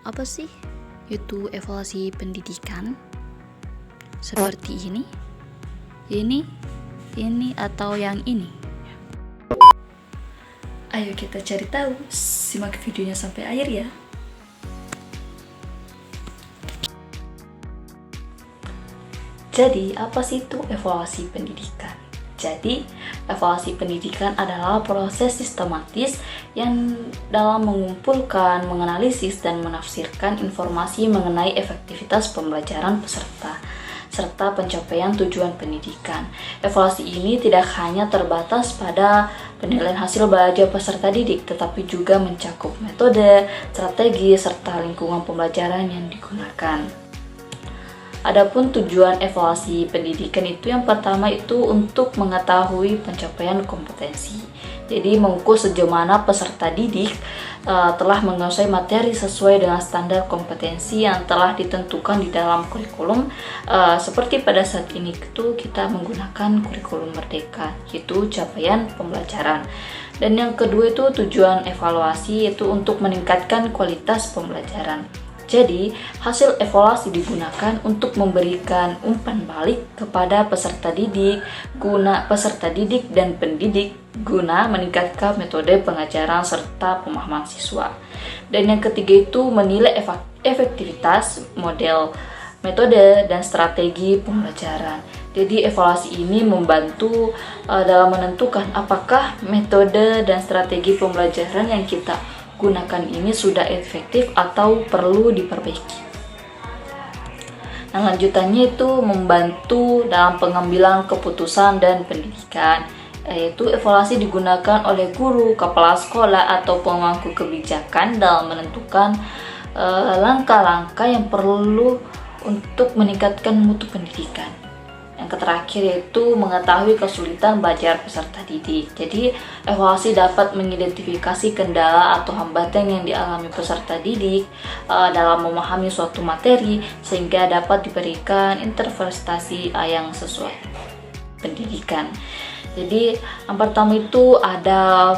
Apa sih itu evaluasi pendidikan? Seperti ini atau yang ini? Ayo kita cari tahu, simak videonya sampai akhir ya. Jadi, apa sih itu evaluasi pendidikan? Jadi, evaluasi pendidikan adalah proses sistematis yang dalam mengumpulkan, menganalisis, dan menafsirkan informasi mengenai efektivitas pembelajaran peserta, serta pencapaian tujuan pendidikan. Evaluasi ini tidak hanya terbatas pada penilaian hasil belajar peserta didik, tetapi juga mencakup metode, strategi, serta lingkungan pembelajaran yang digunakan. Adapun tujuan evaluasi pendidikan itu yang pertama itu untuk mengetahui pencapaian kompetensi. Jadi mengukur sejauh mana peserta didik telah menguasai materi sesuai dengan standar kompetensi yang telah ditentukan di dalam kurikulum. Seperti pada saat ini itu kita menggunakan kurikulum merdeka, yaitu capaian pembelajaran. Dan yang kedua itu tujuan evaluasi yaitu untuk meningkatkan kualitas pembelajaran. Jadi, hasil evaluasi digunakan untuk memberikan umpan balik kepada peserta didik dan pendidik guna meningkatkan metode pengajaran serta pemahaman siswa. Dan yang ketiga itu menilai efektivitas metode dan strategi pembelajaran. Jadi evaluasi ini membantu dalam menentukan apakah metode dan strategi pembelajaran yang kita gunakan ini sudah efektif atau perlu diperbaiki. Nah, lanjutannya itu membantu dalam pengambilan keputusan dan pendidikan, yaitu evaluasi digunakan oleh guru, kepala sekolah, atau pemangku kebijakan dalam menentukan langkah-langkah yang perlu untuk meningkatkan mutu pendidikan. Yang terakhir yaitu mengetahui kesulitan belajar peserta didik. Jadi evaluasi dapat mengidentifikasi kendala atau hambatan yang dialami peserta didik dalam memahami suatu materi sehingga dapat diberikan interpretasi yang sesuai pendidikan. Jadi yang pertama itu ada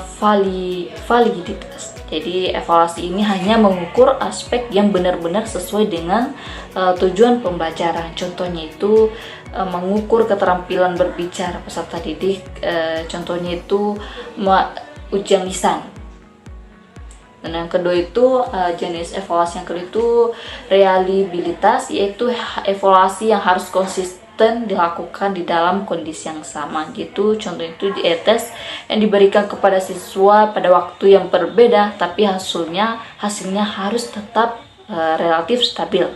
validitas. Jadi evaluasi ini hanya mengukur aspek yang benar-benar sesuai dengan tujuan pembelajaran. Contohnya itu mengukur keterampilan berbicara peserta didik, contohnya itu ujian lisan. Dan yang kedua itu jenis evaluasi yang kedua itu reliabilitas, yaitu evaluasi yang harus konsisten dilakukan di dalam kondisi yang sama gitu. Contohnya itu di e-test yang diberikan kepada siswa pada waktu yang berbeda, tapi hasilnya harus tetap relatif stabil.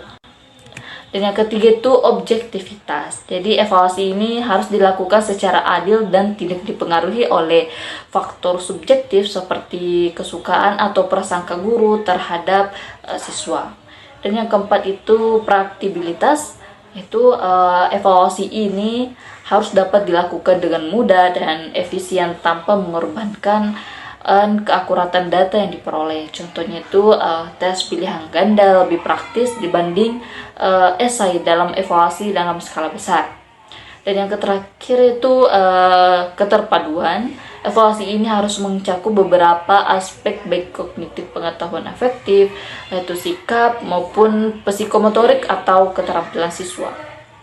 Dan yang ketiga itu objektivitas. Jadi evaluasi ini harus dilakukan secara adil dan tidak dipengaruhi oleh faktor subjektif seperti kesukaan atau prasangka guru terhadap siswa. Dan yang keempat itu praktikabilitas. Itu evaluasi ini harus dapat dilakukan dengan mudah dan efisien tanpa mengorbankan keakuratan data yang diperoleh. Contohnya itu tes pilihan ganda lebih praktis dibanding esai dalam evaluasi dalam skala besar. Dan yang terakhir itu keterpaduan. Evaluasi ini harus mencakup beberapa aspek baik kognitif pengetahuan efektif, yaitu sikap maupun psikomotorik atau keterampilan siswa.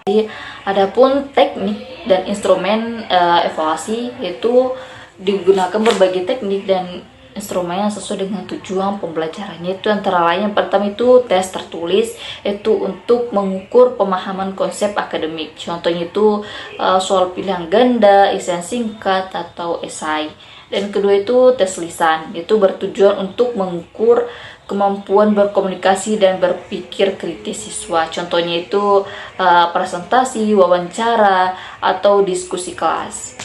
Jadi, adapun teknik dan instrumen evaluasi yaitu digunakan berbagai teknik dan instrumen yang sesuai dengan tujuan pembelajarannya. Itu antara lain yang pertama itu tes tertulis, yaitu untuk mengukur pemahaman konsep akademik. Contohnya itu soal pilihan ganda, isi singkat atau esai. Dan kedua itu tes lisan, itu bertujuan untuk mengukur kemampuan berkomunikasi dan berpikir kritis siswa. Contohnya itu presentasi, wawancara, atau diskusi kelas.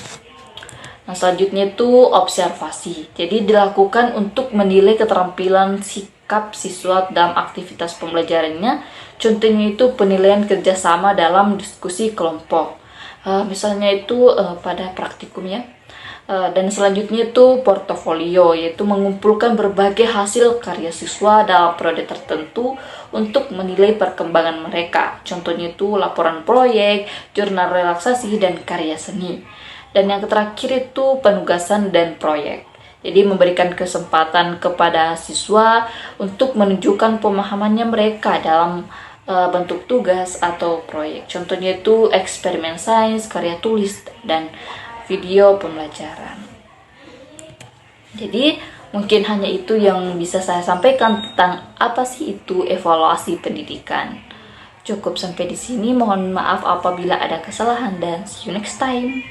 Nah, selanjutnya itu observasi. Jadi dilakukan untuk menilai keterampilan sikap siswa dalam aktivitas pembelajarannya. Contohnya itu penilaian kerjasama dalam diskusi kelompok. Misalnya itu pada praktikum ya. Dan selanjutnya itu portofolio, yaitu mengumpulkan berbagai hasil karya siswa dalam periode tertentu untuk menilai perkembangan mereka. Contohnya itu laporan proyek, jurnal relaksasi, dan karya seni. Dan yang terakhir itu penugasan dan proyek. Jadi memberikan kesempatan kepada siswa untuk menunjukkan pemahamannya mereka dalam bentuk tugas atau proyek. Contohnya itu eksperimen sains, karya tulis, dan video pembelajaran. Jadi mungkin hanya itu yang bisa saya sampaikan tentang apa sih itu evaluasi pendidikan. Cukup sampai di sini. Mohon maaf apabila ada kesalahan dan see you next time.